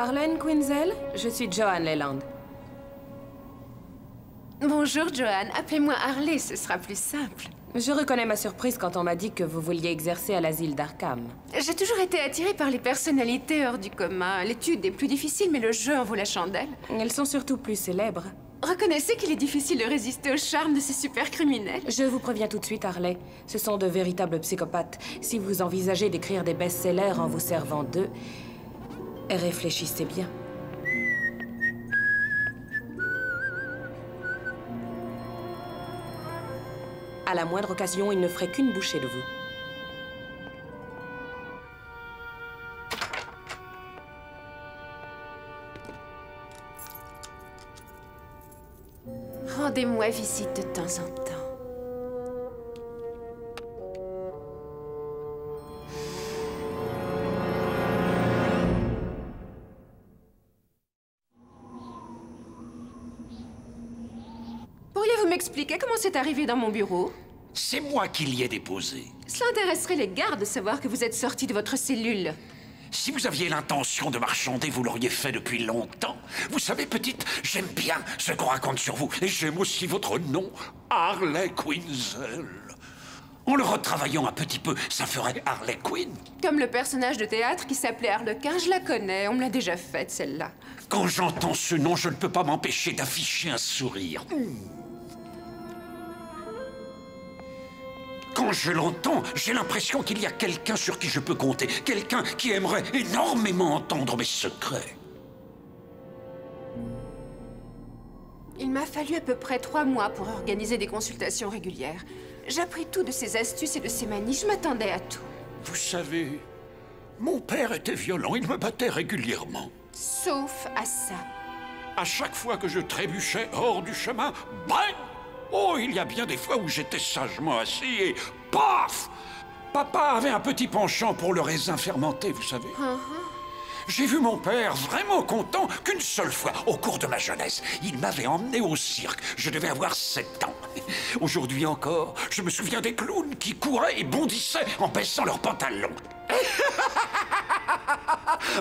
Arlene Quinzel, je suis Joanne Leland. Bonjour, Joanne. Appelez-moi Harley, ce sera plus simple. Je reconnais ma surprise quand on m'a dit que vous vouliez exercer à l'asile d'Arkham. J'ai toujours été attirée par les personnalités hors du commun. L'étude est plus difficile, mais le jeu en vaut la chandelle. Elles sont surtout plus célèbres. Reconnaissez qu'il est difficile de résister au charme de ces super-criminels. Je vous préviens tout de suite, Harley. Ce sont de véritables psychopathes. Si vous envisagez d'écrire des best-sellers en vous servant d'eux, réfléchissez bien. À la moindre occasion, il ne ferait qu'une bouchée de vous. Rendez-moi visite de temps en temps. Pourriez-vous m'expliquer comment c'est arrivé dans mon bureau? C'est moi qui l'y ai déposé. Cela intéresserait les gardes de savoir que vous êtes sorti de votre cellule. Si vous aviez l'intention de marchander, vous l'auriez fait depuis longtemps. Vous savez, petite, j'aime bien ce qu'on raconte sur vous. Et j'aime aussi votre nom, Harley Quinzel. En le retravaillant un petit peu, ça ferait Harley Quinn. Comme le personnage de théâtre qui s'appelait Harlequin, je la connais, on me l'a déjà faite, celle-là. Quand j'entends ce nom, je ne peux pas m'empêcher d'afficher un sourire. Quand je l'entends, j'ai l'impression qu'il y a quelqu'un sur qui je peux compter. Quelqu'un qui aimerait énormément entendre mes secrets. Il m'a fallu à peu près 3 mois pour organiser des consultations régulières. J'ai appris tout de ses astuces et de ses manies. Je m'attendais à tout. Vous savez, mon père était violent. Il me battait régulièrement. Sauf à ça. À chaque fois que je trébuchais hors du chemin, bang! Oh, il y a bien des fois où j'étais sagement assis et paf! Papa avait un petit penchant pour le raisin fermenté, vous savez. J'ai vu mon père vraiment content qu'une seule fois, au cours de ma jeunesse, il m'avait emmené au cirque. Je devais avoir 7 ans. Aujourd'hui encore, je me souviens des clowns qui couraient et bondissaient en baissant leurs pantalons.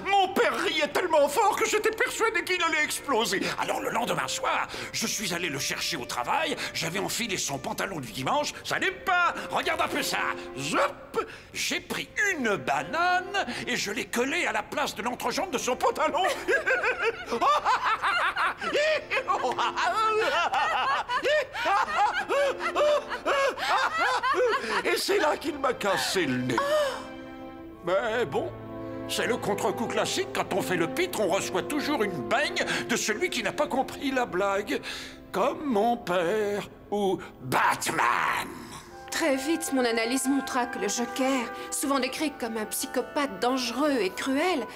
Mon père riait tellement fort que j'étais persuadé qu'il allait exploser. Alors le lendemain soir, je suis allé le chercher au travail. J'avais enfilé son pantalon du dimanche. Ça n'est pas. Regarde un peu ça. Zop. J'ai pris une banane et je l'ai collée à la place de l'entrejambe de son pantalon. Et c'est là qu'il m'a cassé le nez. Mais bon, c'est le contre-coup classique. Quand on fait le pitre, on reçoit toujours une baigne de celui qui n'a pas compris la blague. Comme mon père ou Batman. Très vite, mon analyse montra que le Joker, souvent décrit comme un psychopathe dangereux et cruel,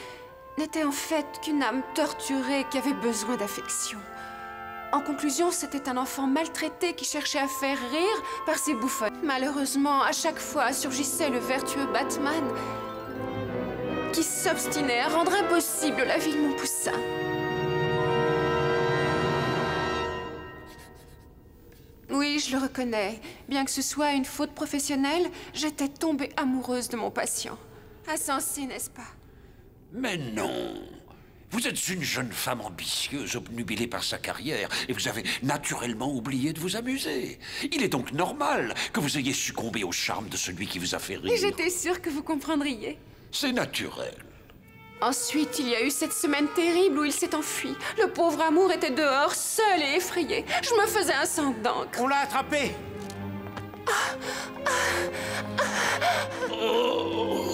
n'était en fait qu'une âme torturée qui avait besoin d'affection. En conclusion, c'était un enfant maltraité qui cherchait à faire rire par ses bouffonnes. Malheureusement, à chaque fois surgissait le vertueux Batman qui s'obstinait à rendre impossible la vie de mon poussin. Oui, je le reconnais. Bien que ce soit une faute professionnelle, j'étais tombée amoureuse de mon patient. Insensé, n'est-ce pas? Mais non. Vous êtes une jeune femme ambitieuse, obnubilée par sa carrière, et vous avez naturellement oublié de vous amuser. Il est donc normal que vous ayez succombé au charme de celui qui vous a fait rire. Et j'étais sûre que vous comprendriez. C'est naturel. Ensuite, il y a eu cette semaine terrible où il s'est enfui. Le pauvre amour était dehors, seul et effrayé. Je me faisais un sang d'encre. On l'a attrapé! Oh.